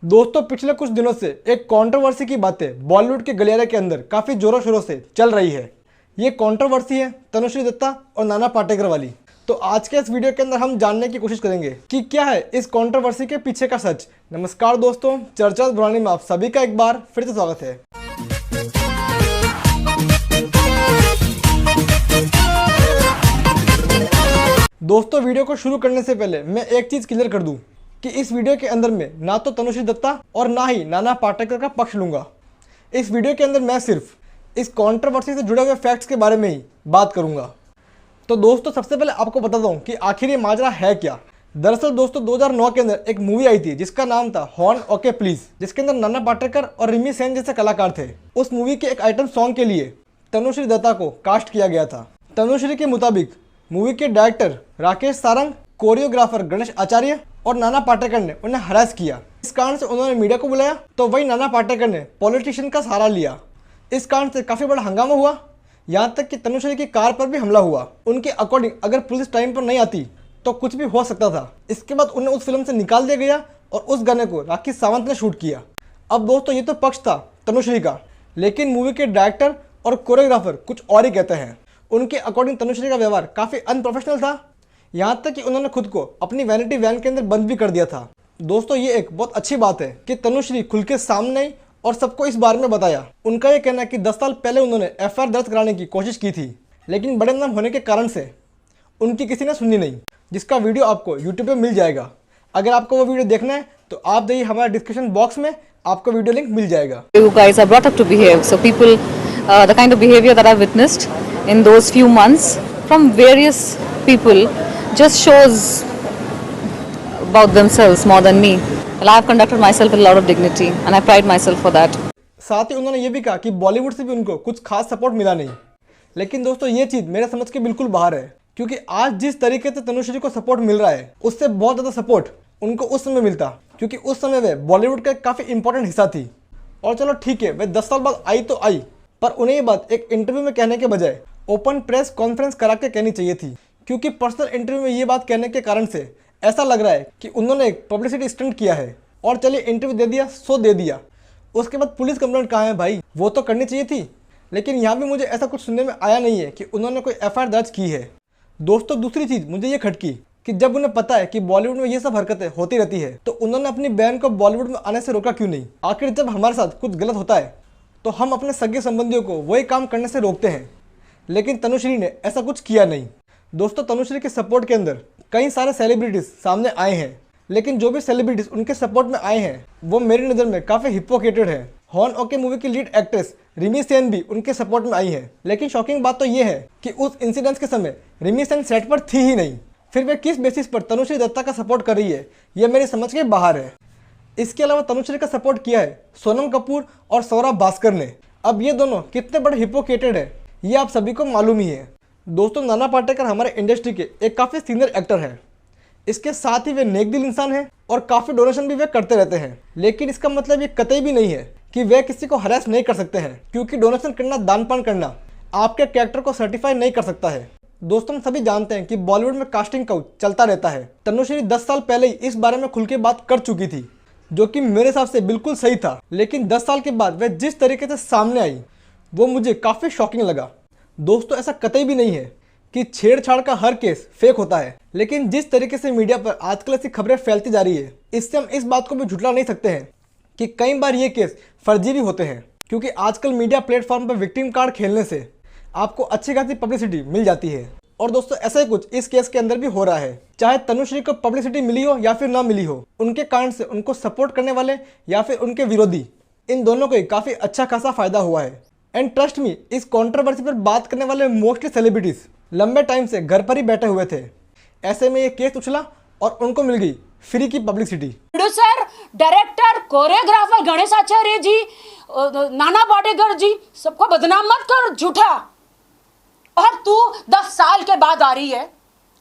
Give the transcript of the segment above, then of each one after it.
दोस्तों पिछले कुछ दिनों से एक कंट्रोवर्सी की बातें बॉलीवुड के गलियारे के अंदर काफ़ी जोरों शोरों से चल रही है। ये कंट्रोवर्सी है तनुश्री दत्ता और नाना पाटेकर वाली। तो आज के इस वीडियो के अंदर हम जानने की कोशिश करेंगे कि क्या है इस कंट्रोवर्सी के पीछे का सच। नमस्कार दोस्तों, चर्चा बुरानी में आप सभी का एक बार फिर से स्वागत है। दोस्तों वीडियो को शुरू करने से पहले मैं एक चीज़ क्लियर कर दूं कि इस वीडियो के अंदर मैं ना तो तनुश्री दत्ता और ना ही नाना पाटेकर का पक्ष लूंगा। इस वीडियो के अंदर मैं सिर्फ इस कंट्रोवर्सी से जुड़े हुए फैक्ट्स के बारे में ही बात करूंगा। तो दोस्तों सबसे पहले आपको बता दूं कि आखिर ये माजरा है क्या। दरअसल दोस्तों 2009 के अंदर एक मूवी आई थी जिसका नाम था हॉर्न ओके प्लीज, जिसके अंदर नाना पाटेकर और रिमी सेन जैसे कलाकार थे। उस मूवी के एक आइटम सॉन्ग के लिए तनुश्री दत्ता को कास्ट किया गया था। तनुश्री के मुताबिक मूवी के डायरेक्टर राकेश सारंग, कोरियोग्राफर गणेश आचार्य और नाना पाटेकर ने उन्हें हरास किया। इस कारण से उन्होंने मीडिया को बुलाया तो वही नाना पाटेकर ने पॉलिटिशियन का सहारा लिया। इस कारण से काफ़ी बड़ा हंगामा हुआ, यहाँ तक कि तनुश्री की कार पर भी हमला हुआ। उनके अकॉर्डिंग अगर पुलिस टाइम पर नहीं आती तो कुछ भी हो सकता था। इसके बाद उन्हें उस फिल्म से निकाल दिया गया और उस गाने को राखी सावंत ने शूट किया। अब दोस्तों ये तो पक्ष था तनुश्री का, लेकिन मूवी के डायरेक्टर और कोरियोग्राफर कुछ और ही कहते हैं। उनके अकॉर्डिंग तनुश्री का व्यवहार काफ़ी अनप्रोफेशनल था, यहाँ तक कि उन्होंने खुद को अपनी वैनिटी वैन के अंदर बंद भी कर दिया था। दोस्तों ये एक बहुत अच्छी बात है कि तनुश्री खुल के सामने आई और सबको इस बारे में बताया। उनका ये कहना है कि 10 साल पहले उन्होंने एफआईआर दर्ज कराने की कोशिश की थी, लेकिन बड़े नाम होने के कारण से उनकी किसी ने सुनी नहीं, जिसका वीडियो आपको यूट्यूब पर मिल जाएगा। अगर आपको वो वीडियो देखना है तो आप जाइए हमारे डिस्क्रिप्शन बॉक्स में, आपको वीडियो लिंक मिल जाएगा। You guys are brought up to behave. So people, the kind of behavior that I've witnessed in those few months from various people just shows about themselves more than me. Well, I've conducted myself with a lot of dignity and I pride myself for that. साथ ही उन्होंने ये भी कहा कि बॉलीवुड से भी उनको कुछ खास सपोर्ट मिला नहीं। लेकिन दोस्तों ये चीज़ मेरे समझ के बिल्कुल बाहर है, क्योंकि आज जिस तरीके से तनुश्री को सपोर्ट मिल रहा है उससे बहुत ज़्यादा सपोर्ट उनको उस समय मिलता, क्योंकि उस समय वे बॉलीवुड का काफ़ी इंपॉर्टेंट हिस्सा थी। और चलो ठीक है, वे 10 साल बाद आई तो आई, पर उन्हें ये बात एक इंटरव्यू में कहने के बजाय ओपन प्रेस कॉन्फ्रेंस करा के कहनी चाहिए थी, क्योंकि पर्सनल इंटरव्यू में ये बात कहने के कारण से ऐसा लग रहा है कि उन्होंने एक पब्लिसिटी स्टंट किया है। और चलिए इंटरव्यू दे दिया सो दे दिया, उसके बाद पुलिस कंप्लेंट कहाँ है भाई, वो तो करनी चाहिए थी। लेकिन यहाँ भी मुझे ऐसा कुछ सुनने में आया नहीं है कि उन्होंने कोई एफआईआर दर्ज की है। दोस्तों दूसरी चीज़ मुझे ये खटकी कि जब उन्हें पता है कि बॉलीवुड में ये सब हरकतें होती रहती है तो उन्होंने अपनी बहन को बॉलीवुड में आने से रोका क्यों नहीं। आखिर जब हमारे साथ कुछ गलत होता है तो हम अपने सगे संबंधियों को वही काम करने से रोकते हैं, लेकिन तनुश्री ने ऐसा कुछ किया नहीं। दोस्तों तनुश्री के सपोर्ट के अंदर कई सारे सेलिब्रिटीज़ सामने आए हैं, लेकिन जो भी सेलिब्रिटीज़ उनके सपोर्ट में आए हैं वो मेरी नज़र में काफ़ी हिपोक्रेटेड है। हॉर्न ओके मूवी की लीड एक्ट्रेस रिमी सेन भी उनके सपोर्ट में आई है, लेकिन शॉकिंग बात तो ये है कि उस इंसिडेंस के समय रिमी सेन सेट पर थी ही नहीं। फिर वे किस बेसिस पर तनुश्री दत्ता का सपोर्ट कर रही है ये मेरी समझ के बाहर है। इसके अलावा तनुश्री का सपोर्ट किया है सोनम कपूर और सौरभ भास्कर ने। अब ये दोनों कितने बड़े हिपोक्रेटेड है ये आप सभी को मालूम ही है। दोस्तों नाना पाटेकर हमारे इंडस्ट्री के एक काफ़ी सीनियर एक्टर हैं, इसके साथ ही वे नेक दिल इंसान हैं और काफ़ी डोनेशन भी वे करते रहते हैं। लेकिन इसका मतलब ये कतई भी नहीं है कि वे किसी को हरास नहीं कर सकते हैं, क्योंकि डोनेशन करना, दानपान करना आपके कैरेक्टर को सर्टिफाई नहीं कर सकता है। दोस्तों हम सभी जानते हैं कि बॉलीवुड में कास्टिंग काउच चलता रहता है। तनुश्री 10 साल पहले ही इस बारे में खुल के बात कर चुकी थी, जो कि मेरे हिसाब से बिल्कुल सही था। लेकिन 10 साल के बाद वह जिस तरीके से सामने आई वो मुझे काफ़ी शॉकिंग लगा। दोस्तों ऐसा कतई भी नहीं है कि छेड़छाड़ का हर केस फेक होता है, लेकिन जिस तरीके से मीडिया पर आजकल ऐसी खबरें फैलती जा रही है इससे हम इस बात को भी झुठला नहीं सकते हैं कि कई बार ये केस फर्जी भी होते हैं, क्योंकि आजकल मीडिया प्लेटफॉर्म पर विक्टिम कार्ड खेलने से आपको अच्छी खासी पब्लिसिटी मिल जाती है। और दोस्तों ऐसा ही कुछ इस केस के अंदर भी हो रहा है। चाहे तनुश्री को पब्लिसिटी मिली हो या फिर ना मिली हो, उनके कारण से उनको सपोर्ट करने वाले या फिर उनके विरोधी, इन दोनों को काफ़ी अच्छा खासा फायदा हुआ है। एंड ट्रस्ट मी, इस कंट्रोवर्सी पर बात करने वाले मोस्टली सेलिब्रिटीज लंबे टाइम से घर पर ही बैठे हुए थे। ऐसे में ये केस उछला और उनको मिल गई फ्री की publicity. Producer, director, choreographer Ganesh Acharya ji, Nana Patekar जी, सबको बदनाम मत कर झूठा। और तू 10 साल के बाद आ रही है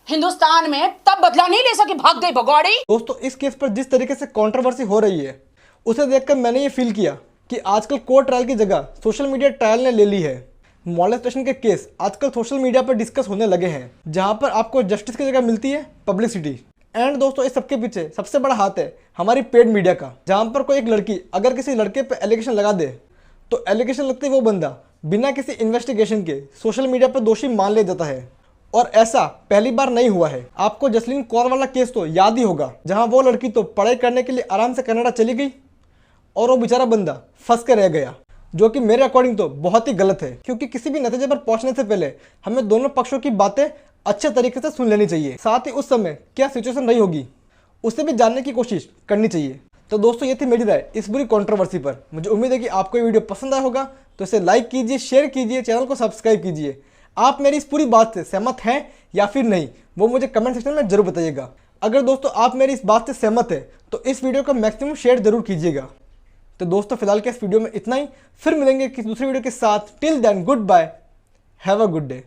हिंदुस्तान में, तब बदला नहीं ले सकी, भाग गई भगौड़ी। दोस्तों इस केस पर जिस तरीके से कंट्रोवर्सी हो रही है उसे देखकर मैंने ये फील किया कि आजकल कोर्ट ट्रायल की जगह सोशल मीडिया ट्रायल ने ले ली है। मॉलेस्टेशन के केस आजकल सोशल मीडिया पर डिस्कस होने लगे हैं, जहां पर आपको जस्टिस की जगह मिलती है पब्लिसिटी। एंड दोस्तों इस सबके पीछे सबसे बड़ा हाथ है हमारी पेड मीडिया का, जहाँ पर कोई एक लड़की अगर किसी लड़के पे एलिगेशन लगा दे तो एलिगेशन लगते ही वो बंदा बिना किसी इन्वेस्टिगेशन के सोशल मीडिया पर दोषी मान लिया जाता है। और ऐसा पहली बार नहीं हुआ है। आपको जसलीन कौर वाला केस तो याद ही होगा, जहाँ वो लड़की तो पढ़ाई करने के लिए आराम से कनाडा चली गई और वो बेचारा बंदा फंस कर रह गया, जो कि मेरे अकॉर्डिंग तो बहुत ही गलत है, क्योंकि किसी भी नतीजे पर पहुंचने से पहले हमें दोनों पक्षों की बातें अच्छे तरीके से सुन लेनी चाहिए। साथ ही उस समय क्या सिचुएशन रही होगी उसे भी जानने की कोशिश करनी चाहिए। तो दोस्तों ये थी मेरी राय इस बुरी कंट्रोवर्सी पर। मुझे उम्मीद है कि आपको ये वीडियो पसंद आया होगा, तो इसे लाइक कीजिए, शेयर कीजिए, चैनल को सब्सक्राइब कीजिए। आप मेरी इस पूरी बात से सहमत हैं या फिर नहीं, वो मुझे कमेंट सेक्शन में जरूर बताइएगा। अगर दोस्तों आप मेरी इस बात से सहमत है तो इस वीडियो को मैक्सिमम शेयर जरूर कीजिएगा। तो दोस्तों फिलहाल के इस वीडियो में इतना ही, फिर मिलेंगे किसी दूसरे वीडियो के साथ। Till then goodbye, have a good day.